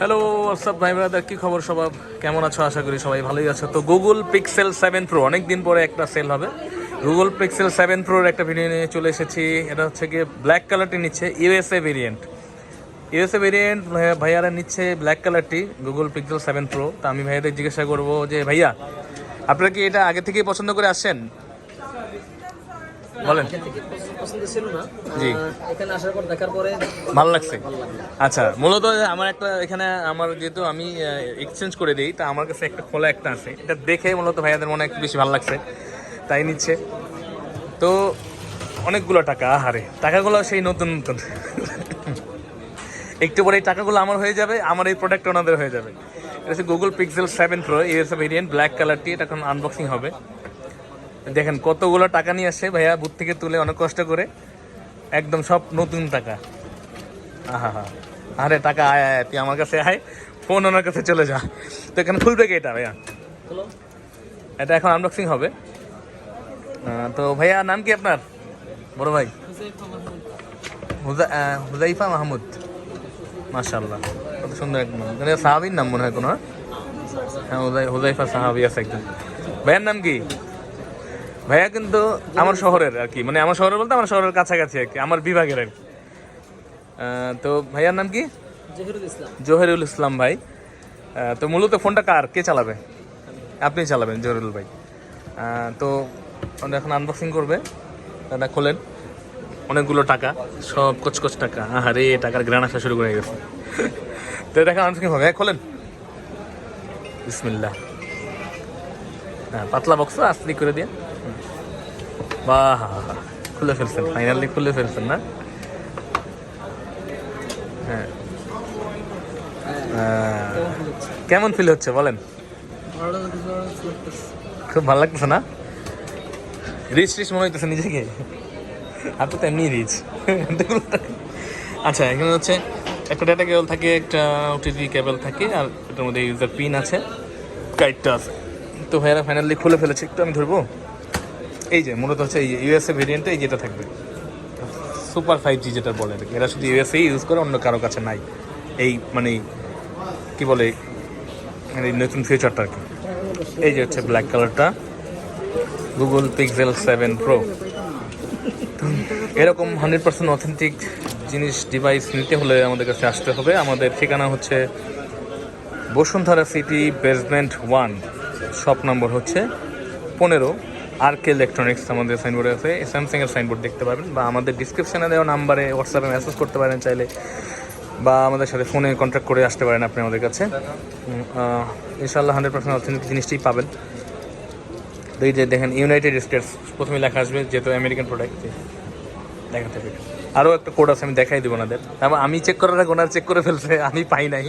Hello WhatsApp ভাই brother, কি খবর সবার? কেমন আছো? আশা করি সবাই ভালোই আছো। তো গুগল পিক্সেল 7 প্রো অনেক দিন পরে একটা সেল হবে। গুগল পিক্সেল 7 প্রোর একটা ভিডিও নিয়ে চলে এসেছি। এটা হচ্ছে গিয়ে ব্ল্যাক কালারটি নিচ্ছে, ইউএসএ ভেরিয়েন্ট। ইউএসএ ভেরিয়েন্ট ভাইয়ারা নিচ্ছে ব্ল্যাক কালারটি, গুগল পিক্সেল 7 প্রো। তা আমি ভাইয়াদের জিজ্ঞাসা করবো যে ভাইয়া, আপনারা কি এটা আগে থেকেই পছন্দ করে আসছেন? বলেন। পছন্দ ছিল না, জি। এখানে আসার পর দেখার পরে ভালো লাগছে। আচ্ছা, মূলত আমার একটা এখানে আমার যেহেতু আমি এক্সচেঞ্জ করে দিই, তা আমার কাছে একটা খোলা একটা আছে, এটা দেখে মূলত ভাইয়াদের মনে একটু বেশি ভালো লাগছে, তাই নিচ্ছে। তো অনেকগুলো টাকা, আহারে টাকাগুলো সেই নতুন নতুন। একটু পরে এই টাকাগুলো আমার হয়ে যাবে, আমার এই প্রোডাক্ট ওনাদের হয়ে যাবে। এটা হচ্ছে Google pixel 7 pro USA variant, black কালারটি। এটা এখন আনবক্সিং হবে। দেখেন কতগুলো টাকা নিয়ে আসছে ভাইয়া, বুথ থেকে তুলে অনেক কষ্ট করে, একদম সব নতুন টাকা। আহা হা, আরে টাকা আয় আয়, তুই আমার কাছে আয়, ফোন ওনার কাছে চলে যা। তো এখানে খুলবে কি এটা ভাইয়া? এটা এখন আনবক্সিং হবে। তো ভাইয়া নাম কি আপনার? বড় ভাই হুজাইফা মাহমুদ। মাশাআল্লাহ, কত সুন্দর এক নাম। সাহাবির নাম মনে হয় কোনো। হ্যাঁ, হুজাইফা সাহাবি আছে একজন। ভাইয়ার নাম কি? ভাইয়া কিন্তু আমার শহরের আর কি, মানে আমার শহরের বলতে আমার শহরের কাছাকাছি আর কি, আমার বিভাগের আর কি। তো ভাইয়ার নাম কি? জহিরুল ইসলাম ভাই। তো মূলত ফোনটা কে চালাবে? আপনি চালাবেন জহিরুল ভাই। তো এখন আনবক্সিং করবে, দাদা খোলেন। অনেকগুলো টাকা, সব কচকচ টাকা। আরে টাকার গ্রান আসা শুরু করে গেছে। তো দেখা আনবক্সিং হবে, খোলেন। বিসমিল্লাহ। হ্যাঁ, পাতলা বক্স আস্তে করে দিয়ে। বাহ, খুলে ফেলছেন, ফাইনালি খুলে ফেলছেন না? হ্যাঁ। কেমন ফিল হচ্ছে বলেন? খুব ভালো লাগতেছে না? রিচ মনে হইতেছে নিজেকে? আপনি তো এমনি রিচ। আচ্ছা, এখানে হচ্ছে একটা ডেটা কেবল থাকে, একটা ওটিজি কেবল থাকে, আর এটার মধ্যে ইউজার পিন আছে, গাইডটা আছে। তো ভাইয়ারা ফাইনালি খুলে ফেলেছে। একটু আমি ধরবো। এই যে মূলত হচ্ছে এই ইউএসএ ভেরিয়েন্টে এই যেটা থাকবে, সুপার 5G যেটা বলে, এরা শুধু ইউএসএ ইউজ করে, অন্য কারো কাছে নাই এই, মানে কি বলে, এই নতুন ফিচারটা আর কি। এই যে হচ্ছে ব্ল্যাক কালারটা, গুগল পিক্সেল 7 প্রো। এরকম 100% অথেন্টিক জিনিস, ডিভাইস নিতে হলে আমাদের কাছে আসতে হবে। আমাদের ঠিকানা হচ্ছে Bashundhara city, basement 1, shop number হচ্ছে 15, RK ইলেকট্রনিক্স আমাদের সাইনবোর্ডে আছে। স্যামসাংয়ের সাইনবোর্ড দেখতে পাবেন, বা আমাদের ডিসক্রিপশানে দেওয়া নাম্বারে হোয়াটসঅ্যাপে মেসেজ করতে পারেন চাইলে, বা আমাদের সাথে ফোনে কন্ট্যাক্ট করে আসতে পারেন আপনি আমাদের কাছে। ইনশাআল্লাহ 100% অথেন্টিক জিনিসটাই পাবেন। তো এই যে দেখেন, ইউনাইটেড স্টেটস প্রথমে লেখা আসবে, যেহেতু আমেরিকান প্রোডাক্ট দেখাতে হবে। আরও একটা কোড আছে, আমি দেখাই দেবো ওনাদের। আমি চেক করার আগে ওনার চেক করে ফেলছে, আমি পাই নাই,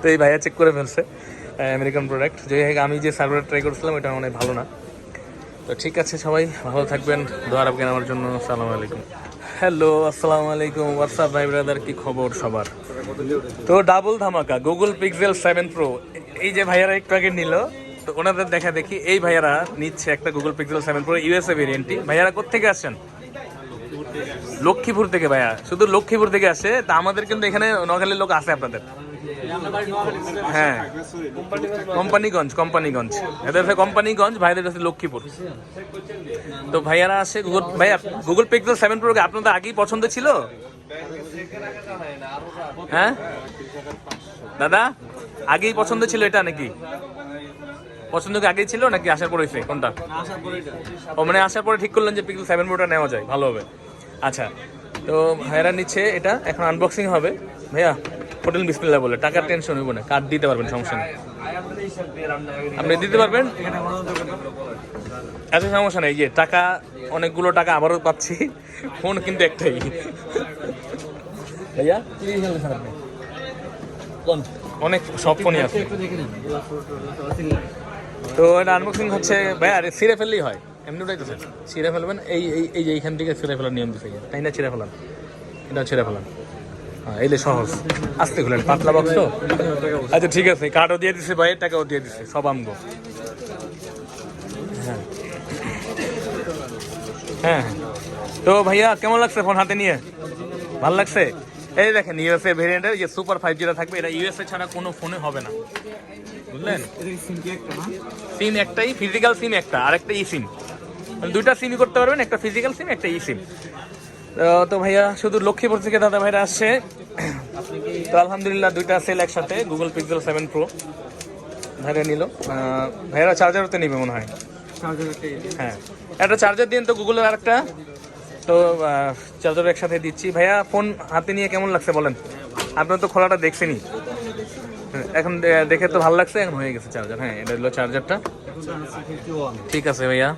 তো এই ভাইয়া চেক করে ফেলছে আমেরিকান প্রোডাক্ট। যে আমি যে সার্ভার ট্রাই করছিলাম ওটা অনেক ভালো না। তো ঠিক আছে, সবাই ভালো থাকবেন, দোয়া রাখবেন আমার জন্য। আসসালামু আলাইকুম। হ্যালো, আসসালামু আলাইকুম হোয়াটসঅ্যাপ ভাই ব্রাদার, কি খবর সবার? তো ডাবল ধামাকা গুগল পিক্সেল 7 প্রো, এই যে ভাইয়ারা একটু আগে নিল, তো ওনাদের দেখা দেখি এই ভাইয়ারা নিচ্ছে একটা গুগল পিক্সেল 7 প্রো ইউএসএ ভেরিয়েন্টটি। ভাইয়ারা কোত্থেকে আসছেন? লক্ষ্মীপুর থেকে। ভাইয়া শুধু লক্ষ্মীপুর থেকে আসে? তা আমাদের কিন্তু এখানে নোয়াখালীর লোক আছে আপনাদের। হ্যাঁ, কোম্পানিগঞ্জ, এদের হচ্ছে কোম্পানিগঞ্জ, ভাইদের হচ্ছে লক্ষ্মীপুর। তো ভাইয়ারা আসে ভাইয়া গুগল পিক্সেল 7 প্রো আপনাদের আগেই পছন্দ ছিল? হ্যাঁ দাদা, আগেই পছন্দ ছিল এটা নাকি? পছন্দ কি আগেই ছিল নাকি আসার পর হয়েছে? কোনটা? ও মানে আসার পরে ঠিক করলেন যে পিক্সেল 7 প্রোটা নেওয়া যায়, ভালো হবে। আচ্ছা, তো ভাইয়ারা নিচ্ছে এটা, এখন আনবক্সিং হবে। ভাইয়া হোটেল বিসমিল্লাহ বলে, টাকার টেনশন হইব না, কার্ড দিতে পারবেন, সমস্যা নেই। আপনি দিতে পারবেন, এত সমস্যা নেই। যে টাকা, অনেকগুলো টাকা আবারও পাচ্ছি, ফোন কিন্তু একটাই। ভাইয়া অনেক সব ফোনই আছে। তো এটা আনবক্সিং হচ্ছে ভাইয়া, ছিঁড়ে ফেললেই হয়, এমনি ওটাই তো ছিঁড়ে ফেলবেন। এই যে এইখান থেকে ছিঁড়ে ফেলার নিয়ম দিচ্ছে, তাই না? ছিঁড়ে ফেলান, এটা ছিঁড়ে ফেলান। হ্যাঁ, এই সহজ, আস্তে খুলেন, পাতলা বক্স তো। আচ্ছা ঠিক আছে, কার্ডও দিয়ে দিচ্ছে ভাইয়ের, টাকাও দিয়ে দিচ্ছে, সব আমগো। হ্যাঁ হ্যাঁ হ্যাঁ। তো ভাইয়া কেমন লাগছে ফোন হাতে নিয়ে? ভাল লাগছে? এই দেখেন ইউএসএ ভেরিয়েন্টের যে সুপার 5G টা থাকবে, এটা ইউএসএ ছাড়া কোনো ফোনে হবে না, বুঝলেন? সিম একটাই, ফিজিক্যাল সিম একটা, আর একটা ই সিম, মানে দুইটা সিমই করতে পারবেন, একটা ফিজিক্যাল সিম একটা ই সিম। তো ভাইয়া শুধু লক্ষ্মীপুর থেকে দাদা ভাইরা আসছে, তো আলহামদুলিল্লাহ দুইটা সেল একসাথে, গুগল পিক্সেল 7 প্রো ভাইরা নিল। ভাইয়ারা চার্জারতে নিবে মনে হয়, হ্যাঁ একটা চার্জার দিন তো গুগলের আরেকটা, তো চার্জার একসাথে দিচ্ছি। ভাইয়া ফোন হাতে নিয়ে কেমন লাগছে বলেন? আপনার তো খোলাটা দেখছেনি, এখন দেখে তো ভালো লাগছে, এখন হয়ে গেছে চার্জার। হ্যাঁ এটা হলো চার্জারটা। ঠিক আছে ভাইয়া।